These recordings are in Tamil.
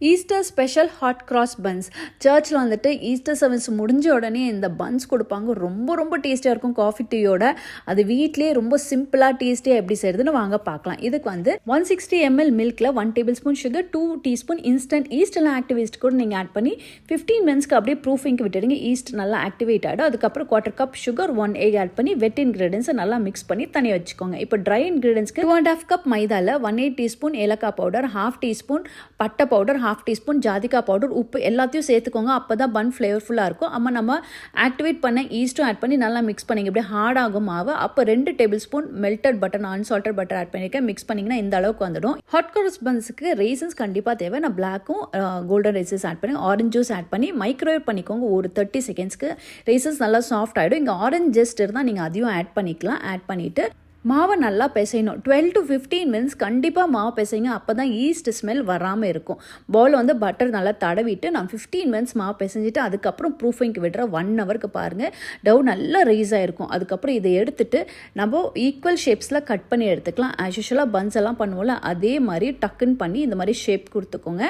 Easter special hot cross buns. சர்ச்சில் வந்துட்டு ஈஸ்டர் சர்வீஸ் முடிஞ்ச உடனே இந்த பன்ஸ் கொடுப்பாங்க. ரொம்ப ரொம்ப டேஸ்டியாக இருக்கும் காஃபி டீயோட. அது வீட்லேயே ரொம்ப சிம்பிளாக டேஸ்டியாக எப்படி செய்யறதுன்னு வாங்க பார்க்கலாம். இதுக்கு வந்து 160 ml மில்கில் 1 table spoon sugar, 2 teaspoon instant east எல்லாம் ஆக்டிவேட் கூட நீங்கள் ஆட் பண்ணி 15 மினிட்ஸ்க்கு அப்படியே ப்ரூஃபிங்க்கு விட்டுடுங்க. ஈஸ்ட் நல்லா ஆக்டிவேட் ஆகிடும். அதுக்கப்புறம் 1/4 கப் சுகர், 1 egg ஆட் பண்ணி வெட் இன்கிரீடியன்ஸை நல்லா மிக்ஸ் பண்ணி தனியாக வச்சுக்கோங்க. இப்போ ட்ரை இன்கிரீடியன்ஸ்க்கு 2.5 கப் மைதாவில் 1/8 டீஸ்பூன் ஏலக்காய் பவுடர், 1/2 டீஸ்பூன் பட்டை பவுடர், 1/2 டீஸ்பூன் ஜாதிக்காய் பவுடர், உப்பு எல்லாத்தையும் சேர்த்துக்கோங்க. அப்போ தான் பன் ஃப்ளேவர்ஃபுல்லாக இருக்கும். அம்மா நம்ம ஆக்டிவேட் பண்ண ஈஸ்ட்டும் ஆட் பண்ணி நல்லா மிக்ஸ் பண்ணிங்க. இப்படி ஹார்ட் ஆகும் மாவு. அப்போ 2 tablespoon melted butter, unsalted butter add பண்ணியிருக்கேன். மிக்ஸ் பண்ணிங்கன்னா இந்த அளவுக்கு வந்துடும். ஹாட் கிராஸ் பன்ஸுக்கு ரேசன்ஸ் கண்டிப்பாக தேவை. நான் பிளாக்கும் கோல்டன் ரேசன்ஸ் ஆட் பண்ணி ஆரஞ்ச் ஜூஸ் ஆட் பண்ணி மைக்ரோவேவ் பண்ணிக்கோங்க. ஒரு 30 செகண்ட்ஸ்க்கு ரேசன்ஸ் நல்லா சாஃப்ட் ஆகிடும். இங்கே ஆரஞ்ச் ஜெஸ்ட் இருந்தால் நீங்கள் அதையும் ஆட் பண்ணிக்கலாம். ஆட் பண்ணிவிட்டு மாவை நல்லா பிசையணும். 12 to 15 மினிட்ஸ் கண்டிப்பாக மாவு பிசைங்க. அப்போ தான் ஈஸ்ட் ஸ்மெல் வராமல் இருக்கும். பவுலில் வந்து பட்டர் நல்லா தடவிட்டு நான் 15 மினிட்ஸ் மாவு பிசைஞ்சிட்டு அதுக்கப்புறம் ப்ரூஃபிங்க்கு விடுற 1 ஹவருக்கு பாருங்கள் டவ் நல்லா ரைஸ் ஆகிருக்கும். அதுக்கப்புறம் இதை எடுத்துட்டு நம்ம ஈக்குவல் ஷேப்ஸில் கட் பண்ணி எடுத்துக்கலாம். ஆஸ் யூஷுவலாக பன்ஸ் எல்லாம் பண்ணுவோம்ல அதே மாதிரி டக்குன்னு பண்ணி இந்த மாதிரி ஷேப் கொடுத்துக்கோங்க.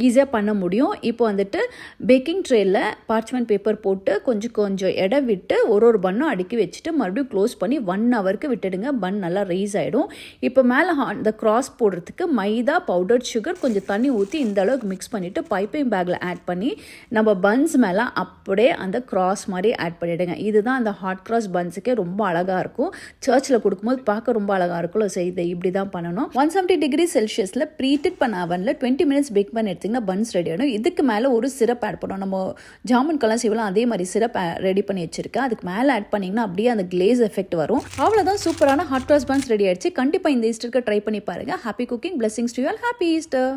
ஈஸியாக பண்ண முடியும். இப்போ வந்துட்டு பேக்கிங் ட்ரேயில் பார்ச்மெண்ட் பேப்பர் போட்டு கொஞ்சம் கொஞ்சம் எடை விட்டு ஒரு பன்னும் அடுக்கி வச்சுட்டு மறுபடியும் க்ளோஸ் பண்ணி 1 ஹவருக்கு விட்டுடுங்க. பன் நல்லா ரைஸ் ஆகிடும். இப்போ மேலே இந்த கிராஸ் போடுறதுக்கு மைதா, பவுடர் சுகர், கொஞ்சம் தண்ணி ஊற்றி இந்த அளவுக்கு மிக்ஸ் பண்ணிவிட்டு பைப்பிங் பேக்கில் ஆட் பண்ணி நம்ம பன்ஸ் மேலே அப்படியே அந்த கிராஸ் மாதிரி ஆட் பண்ணிவிடுங்க. இதுதான் அந்த ஹாட் கிராஸ் பன்ஸுக்கே ரொம்ப அழகாக இருக்கும். சர்ச்சில் கொடுக்கும்போது பார்க்க ரொம்ப அழகாக இருக்கும். செய்து இப்படி தான் பண்ணணும். 170 டிகிரி செல்சியஸில் ப்ரீஹீட் பண்ண அவனில் 20 மினிட்ஸ் பேக் பண்ணி எடுத்திங்கன்னா பன்ஸ் ரெடி ஆகிடும். இதுக்கு மேலே ஒரு சிரப் ஆட் பண்ணணும். நம்ம ஜாமுன்கெல்லாம் செய்யலாம் அதே மாதிரி சிரப் ரெடி பண்ணி வச்சுருக்கேன். அதுக்கு மேலே ஆட் பண்ணிங்கன்னா அப்படியே அந்த கிளேஸ் எஃபெக்ட் வரும். அவ்வளோதான், சூப்பரான ஹாட் கிராஸ் பன்ஸ் ரெடி ஆயிடுச்சு. கண்டிப்பாக இந்த ஈஸ்டருக்கு ட்ரை பண்ணி பாருங்க. Happy cooking, blessings to you all. Happy Easter.